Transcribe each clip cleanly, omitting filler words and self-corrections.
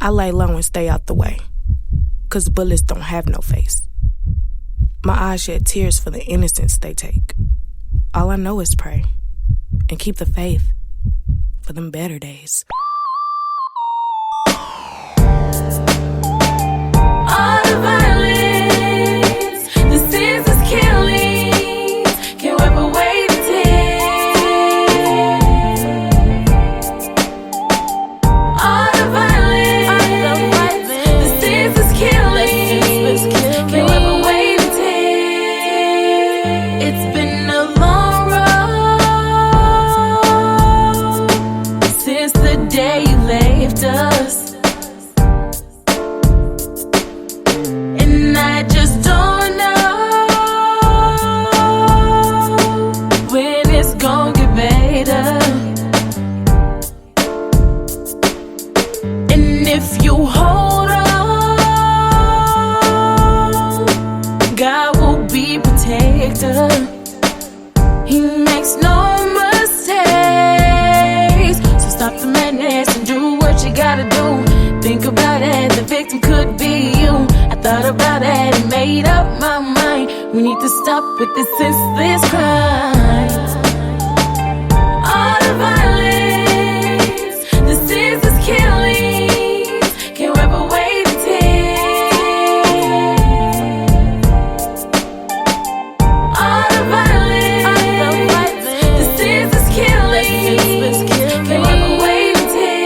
I lay low and stay out the way, 'cause bullets don't have no face. My eyes shed tears for the innocence they take. All I know is pray and keep the faith for them better days. All the violence, the senseless killings, can't wipe away the tears. All the violence, the senseless killings, can't wipe away the tears. It's been a long road since the day you left us. I just don't know when it's gonna get better. And if you hold on, God will be protector. He makes no mistakes. So stop the madness and do what you gotta do. Think about it, the victim could be you. Thought about it and made up my mind. We need to stop with this senseless crime. All the violence, the senseless killings, can't wipe away the tears. All the violence, the senseless killings, can't wipe away the tears.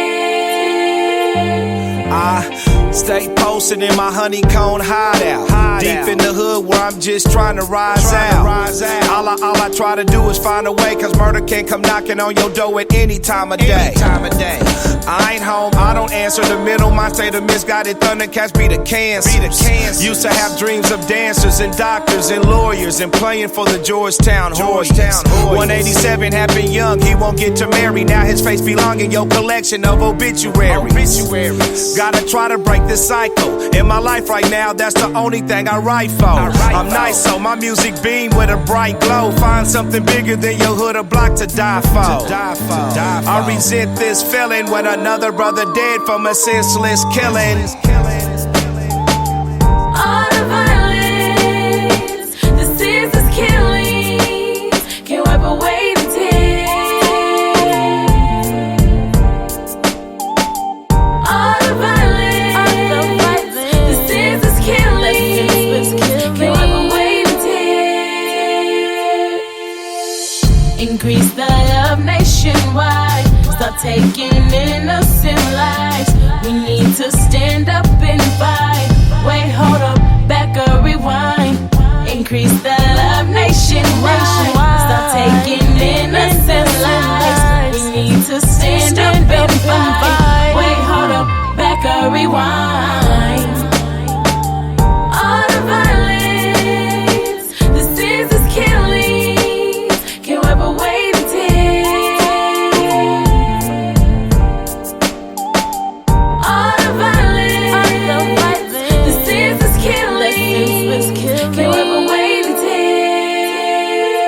Stay posted in my honeycomb hideout. Deep in the hood where I'm just trying to rise out. All I try to do is find a way, 'cause murder can't come knocking on your door at any time of day. I ain't home, I don't answer the middleman. Say the misguided thundercats be the cancers. Used to have dreams of dancers and doctors and lawyers and playing for the Georgetown Hoyas. 187 happened young, he won't get to marry. Now his face belong in your collection of obituaries. Gotta try to break this cycle. In my life right now, that's the only thing I write for. I'm nice, so my music beam with a bright glow. Find something bigger than your hood or block to die for. I resent this feeling when another brother dead from a senseless killing. All the violence, the senseless killings, can't wipe away the tears. All the violence, the senseless killings, can't wipe away the tears. Increase the love nationwide. Stop taking innocent lives. We need to stand up and fight. Wait, hold up, back a rewind. Increase the love nationwide. Stop taking innocent lives. We need to stand up and fight. Wait, hold up, back a rewind. All the violence, the senseless killings, can't wipe away the tears. All the violence, the senseless killings, can't wipe away the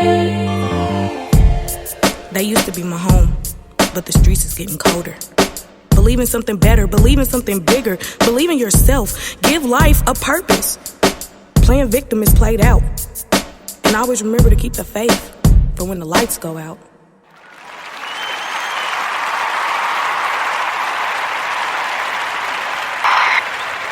tears. They used to be my home, but the streets is getting colder. Believe in something better, believe in something bigger, believe in yourself, give life a purpose. Playing victim is played out, and always remember to keep the faith for when the lights go out.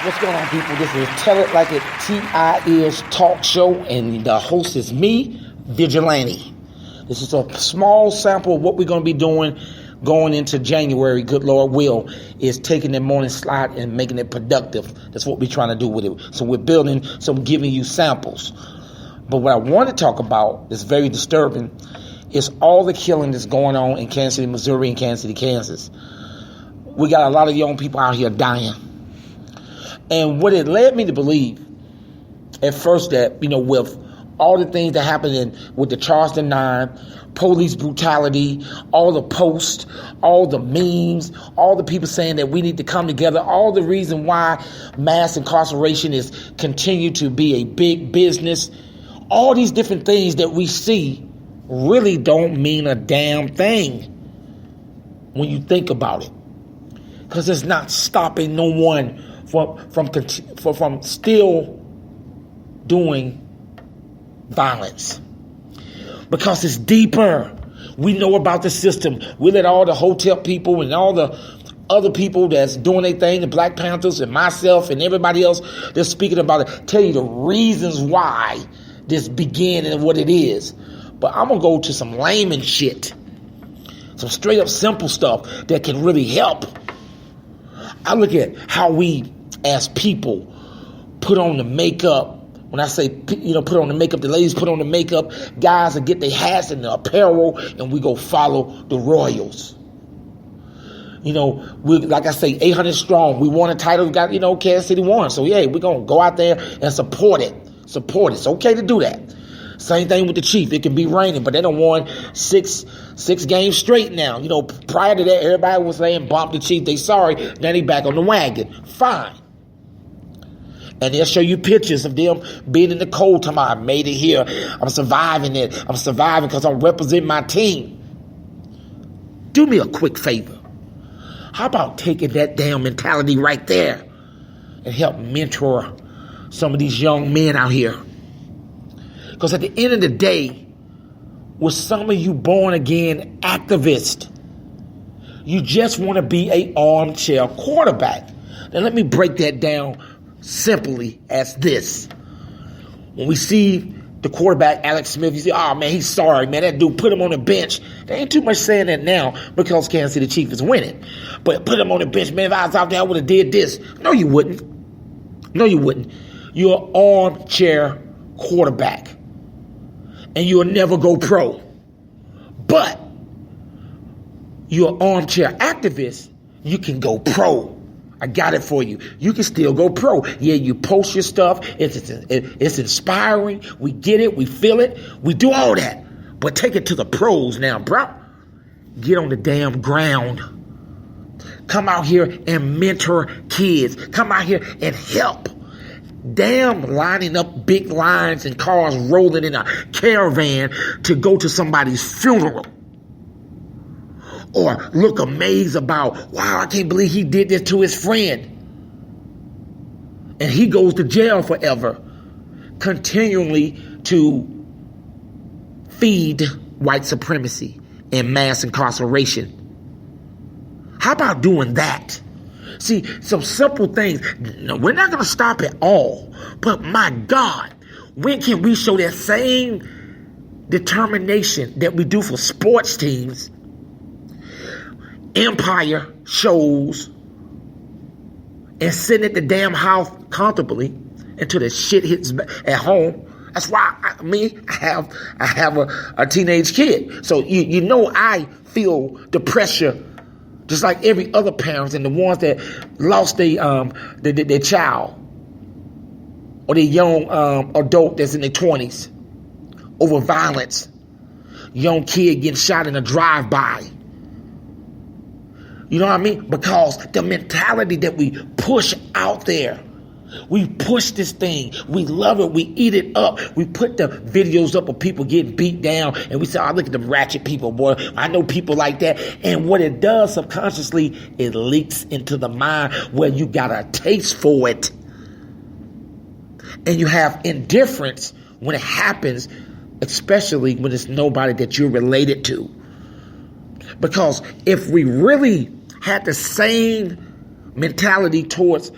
What's going on, people? This is Tell It Like It t.i.i'z talk show, and the host is me, Vigilante. This is a small sample of what we're going to be doing going into January. Good Lord will is taking the morning slot and making it productive. That's what we're trying to do with it. So we're building, so I'm giving you samples. But what I want to talk about is very disturbing. Is all the killing that's going on in Kansas City, Missouri, and Kansas City, Kansas. We got a lot of young people out here dying. And what it led me to believe at first that, with all the things that happened with the Charleston 9, police brutality, all the posts, all the memes, all the people saying that we need to come together, all the reason why mass incarceration is continue to be a big business, all these different things that we see really don't mean a damn thing when you think about it. because it's not stopping no one from still doing violence. Because it's deeper. We know about the system. We let all the hotel people and all the other people that's doing their thing, the Black Panthers and myself and everybody else that's speaking about it, tell you the reasons why this began and what it is. But I'm going to go to some layman shit. Some straight up simple stuff that can really help. I look at how we as people put on the makeup. When I say, put on the makeup, the ladies put on the makeup, guys will get their hats and the apparel, and we go follow the Royals. We, like I say, 800 strong. We won a title, we got, Kansas City won. So, yeah, we're going to go out there and support it. It's okay to do that. Same thing with the Chiefs. It can be raining, but they done won six games straight now. Prior to that, everybody was saying, bump the Chiefs. They sorry. Now they back on the wagon. Fine. And they'll show you pictures of them being in the cold. Talking about, I made it here. I'm surviving it. I'm surviving because I'm representing my team. Do me a quick favor. How about taking that damn mentality right there and help mentor some of these young men out here? Because at the end of the day, with some of you born again activists, you just want to be an armchair quarterback. Now let me break that down simply as this. When we see the quarterback, Alex Smith, you say, oh man, he's sorry, man. That dude put him on the bench. There ain't too much saying that now because Kansas City Chiefs is winning. But put him on the bench, man. If I was out there, I would have did this. No, you wouldn't. You're an armchair quarterback. And you'll never go pro. But you're an armchair activist, you can go pro. I got it for you. You can still go pro. Yeah, you post your stuff. It's inspiring. We get it. We feel it. We do all that. But take it to the pros now, bro. Get on the damn ground. Come out here and mentor kids. Come out here and help. Damn lining up big lines and cars rolling in a caravan to go to somebody's funeral. Or look amazed about, wow, I can't believe he did this to his friend. And he goes to jail forever. Continually to feed white supremacy and mass incarceration. How about doing that? See, some simple things. No, we're not going to stop at all. But my God, when can we show that same determination that we do for sports teams? Empire shows and sitting at the damn house comfortably until the shit hits at home. That's why I have a teenage kid. So you know I feel the pressure just like every other parent and the ones that lost their child or their young adult that's in their 20s over violence. Young kid getting shot in a drive-by. You know what I mean? Because the mentality that we push out there, we push this thing. We love it. We eat it up. We put the videos up of people getting beat down. And we say, oh, look at them ratchet people, boy. I know people like that. And what it does subconsciously, it leaks into the mind where you got a taste for it. And you have indifference when it happens, especially when it's nobody that you're related to. Because if we really had the same mentality towards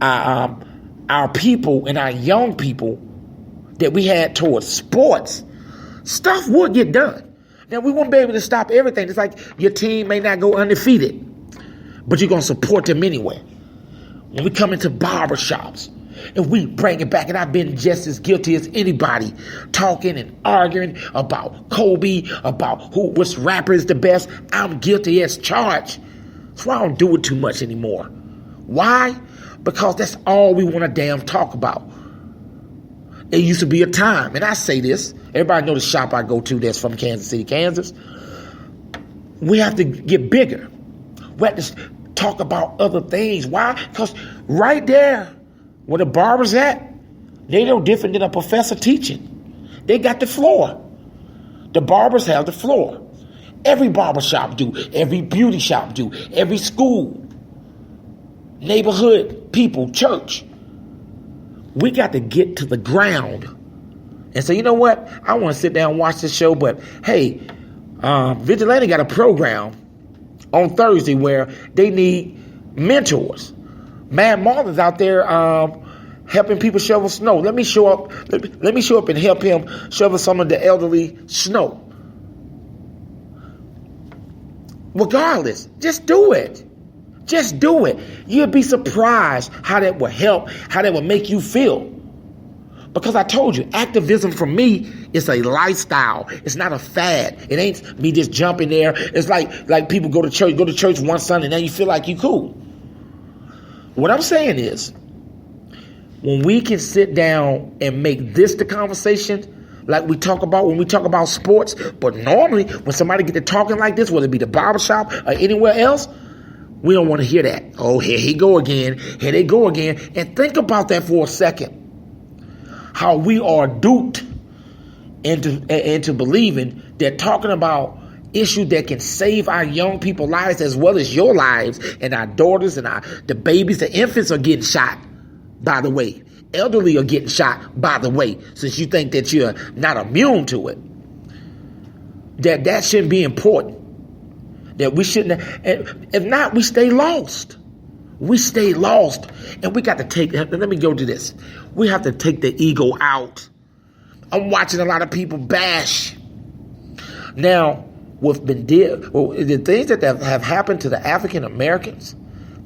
our people and our young people that we had towards sports, stuff would get done. Now, we won't be able to stop everything. It's like your team may not go undefeated, but you're going to support them anyway. When we come into barbershops, and we bring it back, and I've been just as guilty as anybody, talking and arguing about Kobe, about which rapper is the best. I'm guilty as charged. That's why I don't do it too much anymore. Why? Because that's all we want to damn talk about. It used to be a time, and I say this, everybody know the shop I go to that's from Kansas City, Kansas. We have to get bigger. We have to talk about other things. Why? Because right there, where the barber's at, they no different than a professor teaching. They got the floor. The barbers have the floor. Every barber shop do. Every beauty shop do. Every school. neighborhood people, church. We got to get to the ground and say, you know what? I want to sit down and watch this show, but hey, Vigilante got a program on Thursday where they need mentors. Mad Marlon's out there helping people shovel snow. Let me show up. Let me show up and help him shovel some of the elderly snow. Regardless, just do it. Just do it. You'll be surprised how that will help, how that will make you feel. Because I told you, activism for me is a lifestyle. It's not a fad. It ain't me just jumping there. It's like people go to church one Sunday and then you feel like you cool. What I'm saying is, when we can sit down and make this the conversation, like we talk about when we talk about sports, but normally when somebody get to talking like this, whether it be the barbershop or anywhere else, we don't want to hear that. Oh, here he go again. Here they go again. And think about that for a second. How we are duped into believing that talking about issues that can save our young people's lives as well as your lives and our daughters and the babies, the infants are getting shot, by the way. Elderly are getting shot, by the way, since you think that you're not immune to it. That shouldn't be important. That we shouldn't. If not, we stay lost. We stay lost. And we got to take, let me go to this. We have to take the ego out. I'm watching a lot of people bash. Now, the things that have happened to the African Americans,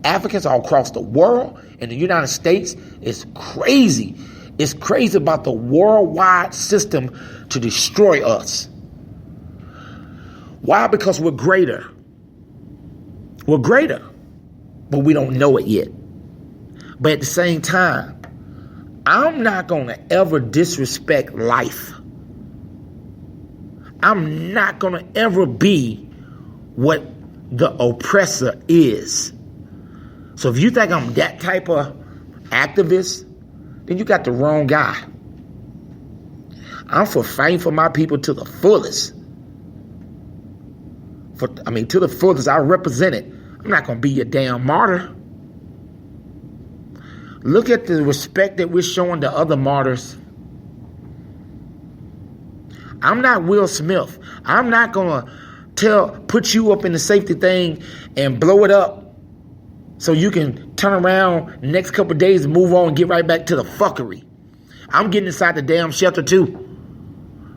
Africans all across the world, in the United States, is crazy. It's crazy about the worldwide system to destroy us. Why? Because we're greater. We're greater, but we don't know it yet. But at the same time, I'm not going to ever disrespect life. I'm not going to ever be what the oppressor is. So if you think I'm that type of activist, then you got the wrong guy. I'm for fighting for my people to the fullest. To the fullest. I represent it. I'm not going to be a damn martyr. Look at the respect that we're showing to other martyrs. I'm not Will Smith. I'm not going to put you up in the safety thing and blow it up so you can turn around next couple of days and move on and get right back to the fuckery. I'm getting inside the damn shelter too.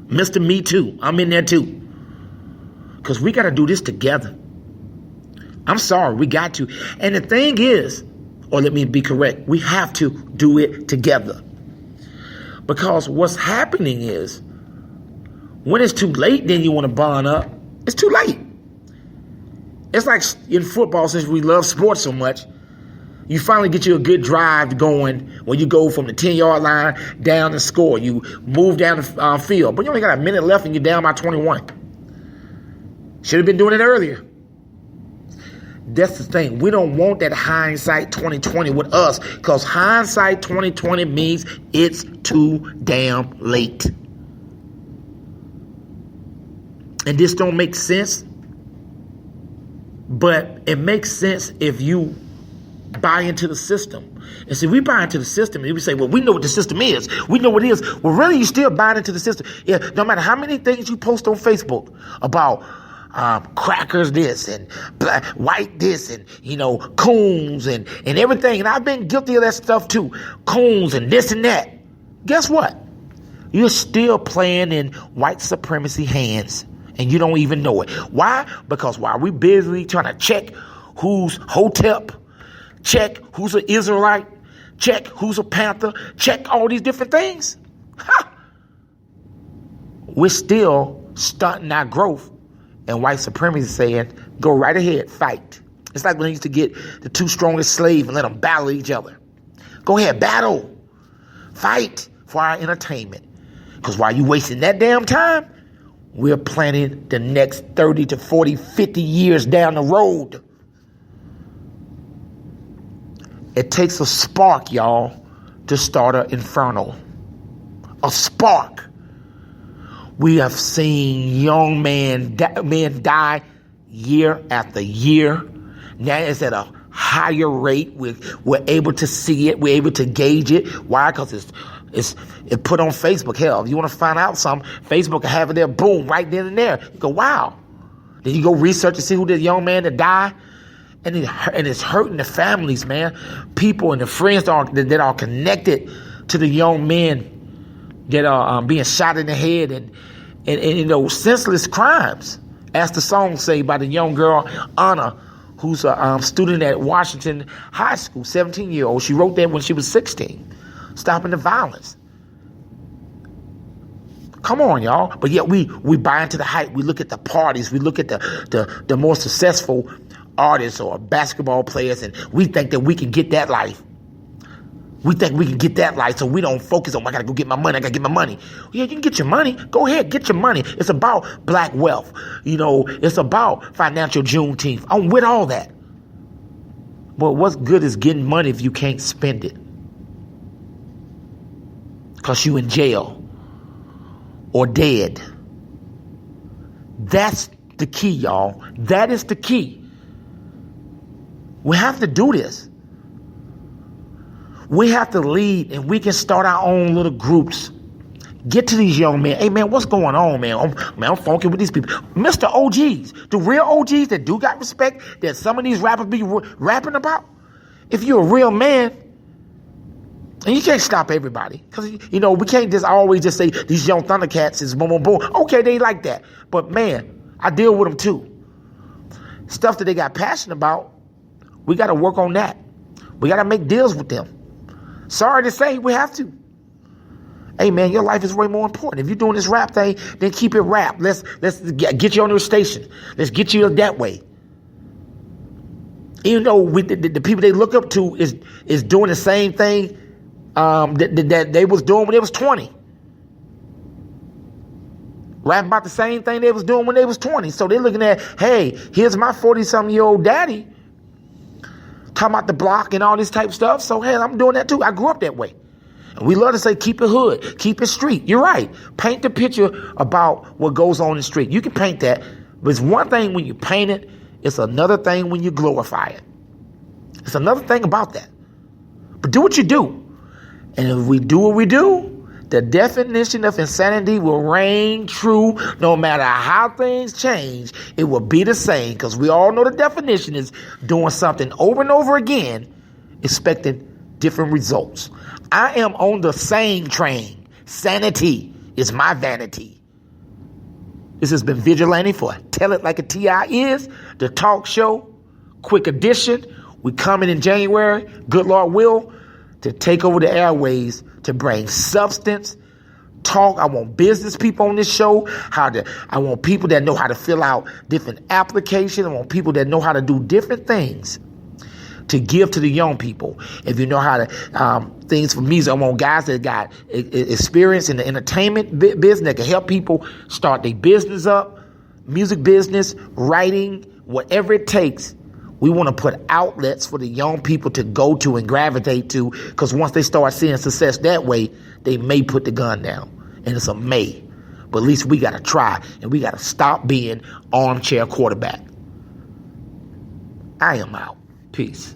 Mr. Me Too. I'm in there too. Because we got to do this together. I'm sorry, we got to. And the thing is, or let me be correct, we have to do it together. Because what's happening is, when it's too late, then you want to bond up. It's too late. It's like in football, since we love sports so much, you finally get you a good drive going when you go from the 10-yard line down and score. You move down the field, but you only got a minute left and you're down by 21. Should have been doing it earlier. That's the thing. We don't want that hindsight 2020 with us, because hindsight 2020 means it's too damn late. And this don't make sense, but it makes sense if you buy into the system. And see, we buy into the system and we say, well, we know what the system is. We know what it is. Well, really, you still buying into the system. Yeah, no matter how many things you post on Facebook about crackers this and black, white this and, coons and everything. And I've been guilty of that stuff too. Coons and this and that. Guess what? You're still playing in white supremacy hands and you don't even know it. Why? Because while we busy trying to check who's Hotep, check who's an Israelite, check who's a Panther, check all these different things, we're still stunting our growth. And white supremacy saying, go right ahead, fight. It's like when they used to get the two strongest slaves and let them battle each other. Go ahead, battle. Fight for our entertainment. Because while you wasting that damn time, we're planning the next 30 to 40, 50 years down the road. It takes a spark, y'all, to start an inferno. A spark. We have seen young men die year after year. Now it's at a higher rate. We're able to see it. We're able to gauge it. Why? Because it's put on Facebook. Hell, if you want to find out something, Facebook will have it there, boom, right then and there. You go, wow. Then you go research and see who the young man that died. And it's hurting the families, man. People and the friends that are connected to the young men that are being shot in the head and senseless crimes. As the song say by the young girl, Anna, who's a student at Washington High School, 17-year-old. She wrote that when she was 16. Stopping the violence. Come on, y'all. But yet we buy into the hype. We look at the parties. We look at the more successful artists or basketball players, and we think that we can get that life. We think we can get that life, so we don't focus on, I gotta go get my money, I gotta get my money. Yeah, you can get your money. Go ahead, get your money. It's about black wealth. It's about financial Juneteenth. I'm with all that. But what's good is getting money if you can't spend it? Because you in jail or dead. That's the key, y'all. That is the key. We have to do this. We have to lead, and we can start our own little groups. Get to these young men. Hey, man, what's going on, man? I'm funky with these people. Mr. OGs, the real OGs that do got respect, that some of these rappers be rapping about. If you're a real man, and you can't stop everybody. Because, we can't always just say these young Thundercats is boom, boom, boom. Okay, they like that. But, man, I deal with them, too. Stuff that they got passionate about, we got to work on that. We got to make deals with them. Sorry to say, we have to. Hey, man, your life is way more important. If you're doing this rap thing, then keep it rap. Let's get you on your station. Let's get you that way. Even though the people they look up to is doing the same thing that they was doing when they was 20. Rapping about the same thing they was doing when they was 20. So they're looking at, hey, here's my 40-something-year-old daddy talking about the block and all this type of stuff. So, hey, I'm doing that too. I grew up that way. And we love to say, keep it hood, keep it street. You're right. Paint the picture about what goes on in the street. You can paint that, but it's one thing when you paint it. It's another thing when you glorify it. It's another thing about that. But do what you do. And if we do what we do, the definition of insanity will reign true no matter how things change. It will be the same, because we all know the definition is doing something over and over again, expecting different results. I am on the same train. Sanity is my vanity. This has been Vigilante for Tell It Like a T.I.'z, the talk show, quick edition. We coming in January, good Lord will, to take over the airways, to bring substance, talk. I want business people on this show. I want people that know how to fill out different applications. I want people that know how to do different things to give to the young people. If you know how to, things for music, I want guys that got experience in the entertainment business that can help people start their business up, music business, writing, whatever it takes. We want to put outlets for the young people to go to and gravitate to, because once they start seeing success that way, they may put the gun down. And it's a may. But at least we got to try, and we got to stop being armchair quarterback. I am out. Peace.